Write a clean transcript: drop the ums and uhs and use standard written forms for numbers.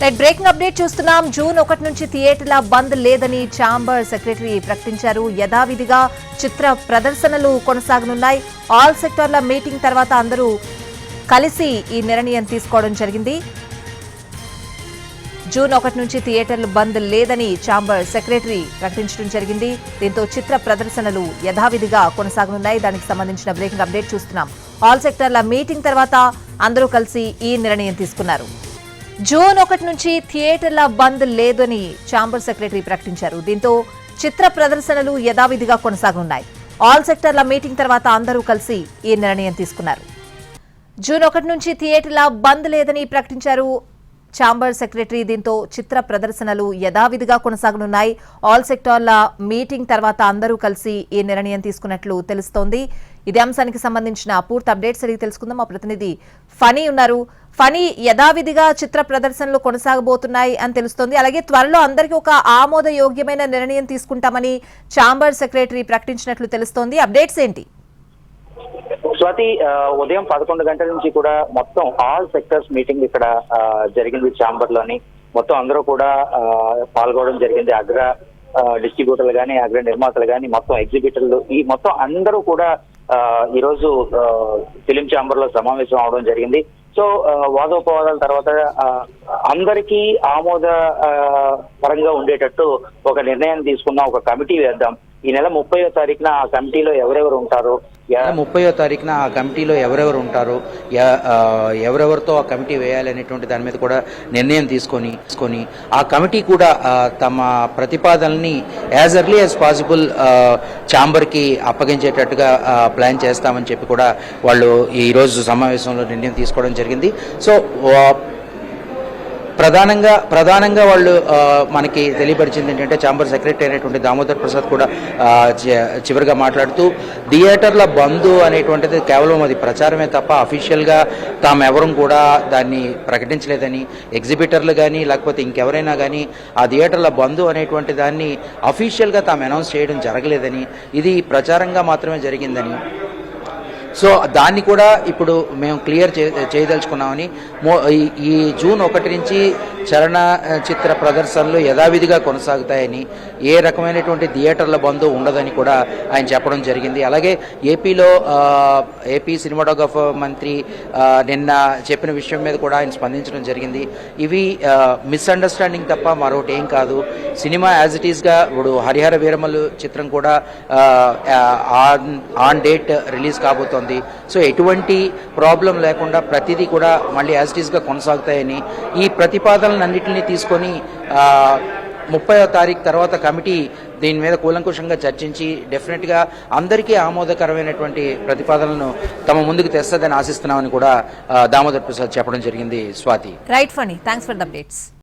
Breaking update చూస్తున్నాం. June 1 నుంచి థియేటర్ల బంద్ లేదని ఛాంబర్ సెక్రటరీ ప్రకటించారు. యథావిధిగా చిత్ర ప్రదర్శనలు కొనసాగనున్నాయి. ఆల్ సెక్టార్ల మీటింగ్ తర్వాత అందరూ కలిసి ఈ నిర్ణయం తీసుకోవడం జరిగింది. జూన్ 1 నుంచి థియేటర్లు బంద్ లేదని ఛాంబర్ సెక్రటరీ ప్రకటించడం జరిగింది. దీంతో చిత్ర ప్రదర్శనలు యథావిధిగా కొనసాగనున్నాయి. దానికి సంబంధించిన బ్రేకింగ్ అప్డేట్ చూస్తున్నాం. ఆల్ సెక్టార్ల మీటింగ్ తర్వాత అందరూ కలిసి ఈ నిర్ణయం తీసుకున్నారు. జూన్ 1 నుంచి థియేటర్ల బంద్ లేదని ఛాంబర్ సెక్రటరీ ప్రకటించారు. దీంతో చిత్ర ప్రదర్శనలు యథావిధిగా కొనసాగనున్నాయి. ఆల్ సెక్టార్ల మీటింగ్ తర్వాత అందరూ కలిసి ఈ నిర్ణయం తీసుకున్నారు. జూన్ 1 నుంచి థియేటర్ల బంద్ లేదని ప్రకటించారు ఛాంబర్ సెక్రటరీ. దీంతో చిత్ర ప్రదర్శనలు యథావిధిగా కొనసాగనున్నాయి. ఆల్ సెక్టార్ల మీటింగ్ తర్వాత అందరూ కలిసి ఈ నిర్ణయం తీసుకున్నట్లు తెలుస్తోంది. ఇదే అంశానికి సంబంధించిన పూర్తి అప్డేట్స్ అడిగి తెలుసుకుందాం. మా ప్రతినిధి ఫనీ ఉన్నారు. ఫనీ, యథావిధిగా చిత్ర ప్రదర్శనలు కొనసాగబోతున్నాయి అని తెలుస్తోంది. అలాగే త్వరలో అందరికీ ఒక ఆమోదయోగ్యమైన నిర్ణయం తీసుకుంటామని ఛాంబర్ సెక్రటరీ ప్రకటించినట్లు తెలుస్తోంది. అప్డేట్స్ ఏంటి? స్వాతి, ఉదయం 11 గంటల నుంచి కూడా మొత్తం ఆల్ సెక్టర్స్ మీటింగ్ ఇక్కడ జరిగింది. ఛాంబర్ లోని మొత్తం అందరూ కూడా పాల్గొనడం జరిగింది. అగ్ర డిస్ట్రిబ్యూటర్లు కానీ, అగ్ర నిర్మాతలు కానీ, మొత్తం ఎగ్జిబిటర్లు, ఈ మొత్తం అందరూ కూడా ఈ రోజు ఫిలిం ఛాంబర్ లో సమావేశం అవడం జరిగింది. సో వాదోపవాదాల తర్వాత అందరికీ ఆమోద పరంగా ఉండేటట్టు ఒక నిర్ణయం తీసుకున్నాం. ఒక కమిటీ వేద్దాం. ఈ నెల 30వ తారీఖున ఆ కమిటీలో ఎవరెవరు ఉంటారు, 30వ తారీఖున ఆ కమిటీలో ఎవరెవరు ఉంటారు, ఎవరెవరితో ఆ కమిటీ వేయాలనేటువంటి దాని మీద కూడా నిర్ణయం తీసుకొని ఆ కమిటీ కూడా తమ ప్రతిపాదనల్ని యాజ్ ఎర్లీ యాజ్ పాసిబుల్ ఛాంబర్కి అప్పగించేటట్టుగా ప్లాన్ చేస్తామని చెప్పి కూడా వాళ్ళు ఈ రోజు సమావేశంలో నిర్ణయం తీసుకోవడం జరిగింది. సో ప్రధానంగా వాళ్ళు మనకి తెలియపరిచింది ఏంటంటే, ఛాంబర్ సెక్రటరీ అయినటువంటి దామోదర్ ప్రసాద్ కూడా చివరిగా మాట్లాడుతూ, థియేటర్ల బంద్ అనేటువంటిది కేవలం అది ప్రచారమే తప్ప అఫీషియల్గా తామెవరం కూడా దాన్ని ప్రకటించలేదని, ఎగ్జిబిటర్లు కానీ లేకపోతే ఇంకెవరైనా కానీ ఆ థియేటర్ల బంద్ అనేటువంటి దాన్ని అఫీషియల్గా తాము అనౌన్స్ చేయడం జరగలేదని, ఇది ప్రచారంగా మాత్రమే జరిగిందని, సో దాన్ని కూడా ఇప్పుడు మేము క్లియర్ చేయదలుచుకున్నామని, ఈ జూన్ 1 నుంచి చలనచిత్ర ప్రదర్శనలు యథావిధిగా కొనసాగుతాయని, ఏ రకమైనటువంటి థియేటర్ల బంద్ ఉండదని కూడా ఆయన చెప్పడం జరిగింది. అలాగే ఏపీ సినిమాటోగ్రఫీ మంత్రి నిన్న చెప్పిన విషయం మీద కూడా ఆయన స్పందించడం జరిగింది. ఇవి మిస్అండర్స్టాండింగ్ తప్ప మరొకటి ఏం కాదు. సినిమా యాజ్ ఇట్ ఈస్గా ఇప్పుడు హరిహర వీరమల్లు చిత్రం కూడా ఆన్ డేట్ రిలీజ్ కాబోతోంది. సో ఎటువంటి ప్రాబ్లం లేకుండా ప్రతిదీ కూడా మళ్ళీ యాజ్ ఇట్ ఈస్గా కొనసాగుతాయని, ఈ ప్రతిపాదనలన్నింటినీ తీసుకొని 30వ తారీఖు తర్వాత కమిటీ దీని మీద కూలంకుషంగా చర్చించి డెఫినెట్గా అందరికీ ఆమోదకరమైనటువంటి ప్రతిపాదనలను తమ ముందుకు తెస్తుందని ఆశిస్తున్నామని కూడా దామోదర్ ప్రసాద్ చెప్పడం జరిగింది. Swathi. Right Phani, thanks for the updates.